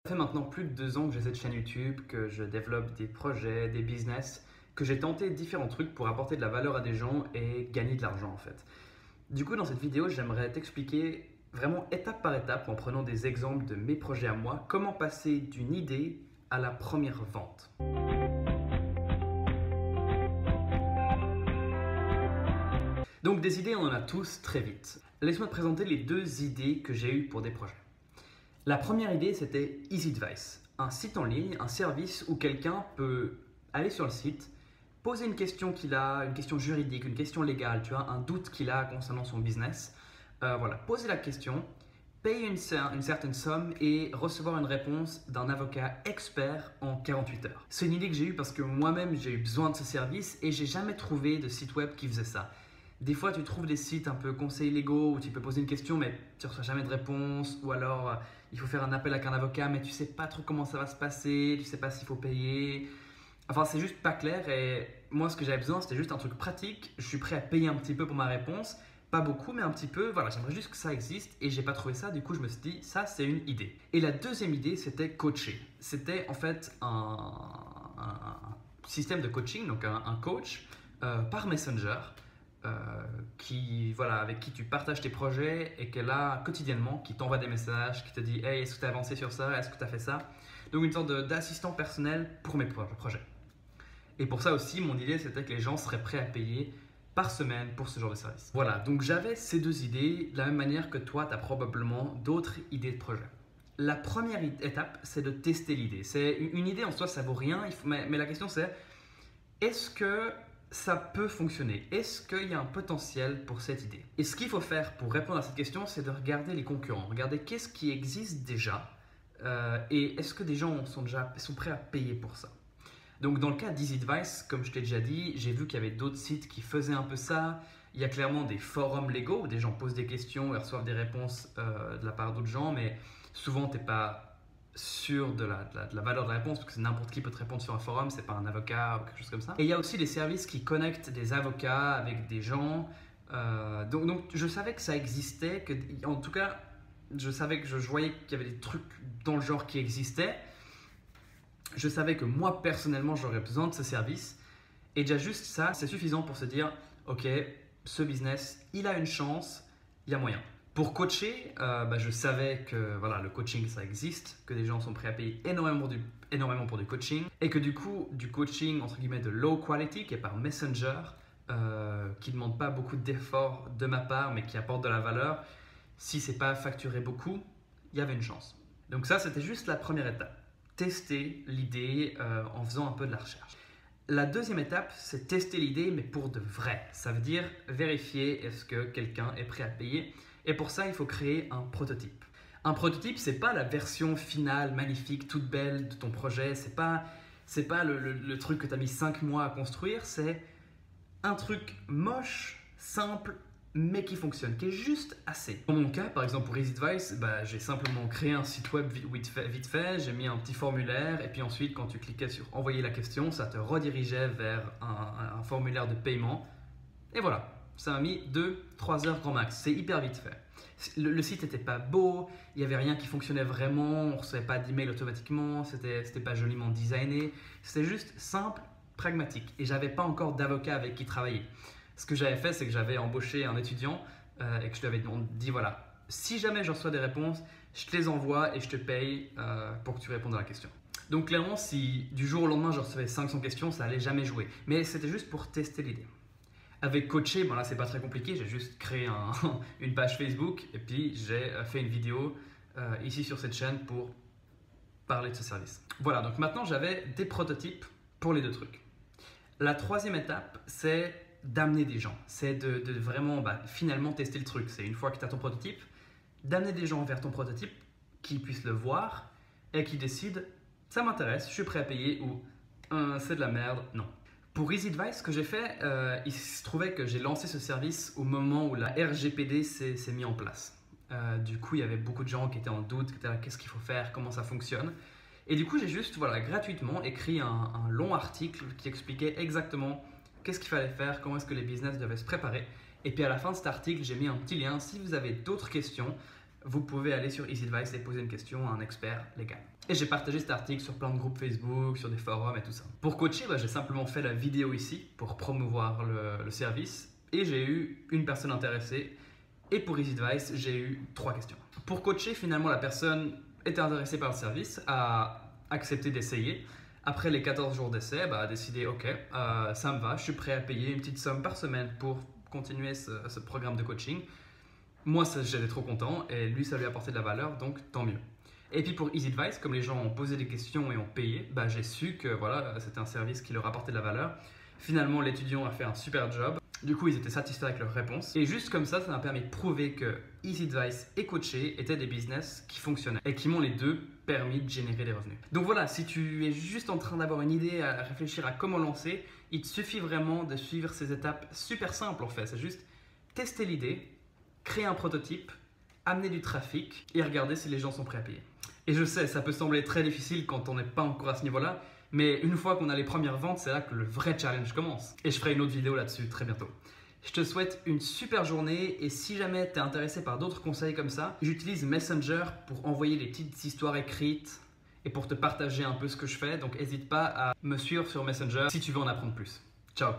Ça fait maintenant plus de 2 ans que j'ai cette chaîne YouTube, que je développe des projets, des business, que j'ai tenté différents trucs pour apporter de la valeur à des gens et gagner de l'argent en fait. Du coup, dans cette vidéo, j'aimerais t'expliquer vraiment étape par étape, en prenant des exemples de mes projets à moi, comment passer d'une idée à la première vente. Donc des idées, on en a tous très vite. Laisse-moi te présenter les 2 idées que j'ai eues pour des projets. La première idée, c'était EasyAdvice, un site en ligne, un service où quelqu'un peut aller sur le site, poser une question qu'il a, une question juridique, une question légale, tu vois, un doute qu'il a concernant son business. Voilà, poser la question, payer une certaine somme et recevoir une réponse d'un avocat expert en 48 heures. C'est une idée que j'ai eue parce que moi-même, j'ai eu besoin de ce service et j'ai jamais trouvé de site web qui faisait ça. Des fois, tu trouves des sites un peu conseils légaux où tu peux poser une question, mais tu ne reçois jamais de réponse. Ou alors, il faut faire un appel avec un avocat, mais tu ne sais pas trop comment ça va se passer, tu ne sais pas s'il faut payer. Enfin, c'est juste pas clair. Et moi, ce que j'avais besoin, c'était juste un truc pratique. Je suis prêt à payer un petit peu pour ma réponse. Pas beaucoup, mais un petit peu. Voilà, j'aimerais juste que ça existe et j'ai pas trouvé ça. Du coup, je me suis dit, ça, c'est une idée. Et la deuxième idée, c'était coacher. C'était en fait un système de coaching, donc un coach par Messenger. Avec qui tu partages tes projets et qu'elle a quotidiennement, qui t'envoie des messages, qui te dit hey, est-ce que tu as avancé sur ça, est-ce que tu as fait ça. Donc une sorte d'assistant personnel pour mes projets. Et pour ça aussi, mon idée c'était que les gens seraient prêts à payer par semaine pour ce genre de service. Voilà, donc j'avais ces 2 idées, de la même manière que toi, tu as probablement d'autres idées de projet. La première étape, c'est de tester l'idée. C'est une idée en soi, ça vaut rien, mais la question c'est est-ce que ça peut fonctionner? Est-ce qu'il y a un potentiel pour cette idée? Et ce qu'il faut faire pour répondre à cette question, c'est de regarder les concurrents. Regarder qu'est-ce qui existe déjà et est-ce que des gens sont prêts à payer pour ça? Donc dans le cas d'EasyAdvice, comme je t'ai déjà dit, j'ai vu qu'il y avait d'autres sites qui faisaient un peu ça. Il y a clairement des forums légaux où des gens posent des questions et reçoivent des réponses de la part d'autres gens, mais souvent tu n'es pas sûr de la valeur de la réponse, parce que n'importe qui peut te répondre sur un forum, c'est pas un avocat ou quelque chose comme ça. Et il y a aussi des services qui connectent des avocats avec des gens. Donc je savais que ça existait, en tout cas, je savais que je voyais qu'il y avait des trucs dans le genre qui existaient. Je savais que moi, personnellement, j'aurais besoin de ce service. Et déjà juste ça, c'est suffisant pour se dire, ok, ce business, il a une chance, il y a moyen. Pour coacher, je savais que voilà, le coaching, ça existe, que des gens sont prêts à payer énormément pour du coaching et que du coup, du coaching entre guillemets de low quality qui est par Messenger, qui ne demande pas beaucoup d'efforts de ma part mais qui apporte de la valeur, si ce n'est pas facturé beaucoup, il y avait une chance. Donc ça, c'était juste la première étape. Tester l'idée en faisant un peu de la recherche. La deuxième étape, c'est tester l'idée mais pour de vrai. Ça veut dire vérifier est-ce que quelqu'un est prêt à payer. Et pour ça, il faut créer un prototype. Un prototype, ce n'est pas la version finale, magnifique, toute belle de ton projet. Ce n'est pas le truc que tu as mis 5 mois à construire. C'est un truc moche, simple, mais qui fonctionne, qui est juste assez. Dans mon cas, par exemple pour EasyAdvice, j'ai simplement créé un site web vite fait, j'ai mis un petit formulaire et puis ensuite, quand tu cliquais sur envoyer la question, ça te redirigeait vers un formulaire de paiement. Et voilà. Ça m'a mis 2-3 heures grand max. C'est hyper vite fait. Le site n'était pas beau, il n'y avait rien qui fonctionnait vraiment, on ne recevait pas d'email automatiquement, c'était pas joliment designé. C'était juste simple, pragmatique. Et j'avais pas encore d'avocat avec qui travailler. Ce que j'avais fait, c'est que j'avais embauché un étudiant et que je lui avais dit voilà, si jamais je reçois des réponses, je te les envoie et je te paye pour que tu répondes à la question. Donc clairement, si du jour au lendemain je recevais 500 questions, ça allait jamais jouer. Mais c'était juste pour tester l'idée. Avec Coacher, là c'est pas très compliqué, j'ai juste créé une page Facebook et puis j'ai fait une vidéo ici sur cette chaîne pour parler de ce service. Voilà, donc maintenant j'avais des prototypes pour les 2 trucs. La troisième étape, c'est d'amener des gens. C'est de vraiment finalement tester le truc. C'est une fois que tu as ton prototype, d'amener des gens vers ton prototype qui puissent le voir et qui décident ça m'intéresse, je suis prêt à payer ou c'est de la merde, non. Pour EasyAdvice, ce que j'ai fait, il se trouvait que j'ai lancé ce service au moment où la RGPD s'est mis en place. Du coup, il y avait beaucoup de gens qui étaient en doute, qui étaient là, qu'est-ce qu'il faut faire, comment ça fonctionne. Et du coup, j'ai juste gratuitement écrit un long article qui expliquait exactement qu'est-ce qu'il fallait faire, comment est-ce que les business devaient se préparer. Et puis à la fin de cet article, j'ai mis un petit lien. Si vous avez d'autres questions, vous pouvez aller sur EasyAdvice et poser une question à un expert légal. Et j'ai partagé cet article sur plein de groupes Facebook, sur des forums et tout ça. Pour coacher, j'ai simplement fait la vidéo ici pour promouvoir le service et j'ai eu une personne intéressée. Et pour EasyAdvice, j'ai eu 3 questions. Pour coacher, finalement, la personne était intéressée par le service, a accepté d'essayer. Après les 14 jours d'essai, a décidé, ok, ça me va, je suis prêt à payer une petite somme par semaine pour continuer ce programme de coaching. Moi, j'étais trop content et lui, ça lui a apporté de la valeur, donc tant mieux. Et puis pour EasyAdvice, comme les gens ont posé des questions et ont payé, j'ai su que voilà, c'était un service qui leur apportait de la valeur. Finalement, l'étudiant a fait un super job. Du coup, ils étaient satisfaits avec leurs réponses. Et juste comme ça m'a permis de prouver que EasyAdvice et Coacher étaient des business qui fonctionnaient et qui m'ont les deux permis de générer des revenus. Donc voilà, si tu es juste en train d'avoir une idée, à réfléchir à comment lancer, il te suffit vraiment de suivre ces étapes super simples en fait. C'est juste tester l'idée, créer un prototype, amener du trafic et regarder si les gens sont prêts à payer. Et je sais, ça peut sembler très difficile quand on n'est pas encore à ce niveau-là, mais une fois qu'on a les premières ventes, c'est là que le vrai challenge commence. Et je ferai une autre vidéo là-dessus très bientôt. Je te souhaite une super journée et si jamais tu es intéressé par d'autres conseils comme ça, j'utilise Messenger pour envoyer des petites histoires écrites et pour te partager un peu ce que je fais. Donc n'hésite pas à me suivre sur Messenger si tu veux en apprendre plus. Ciao!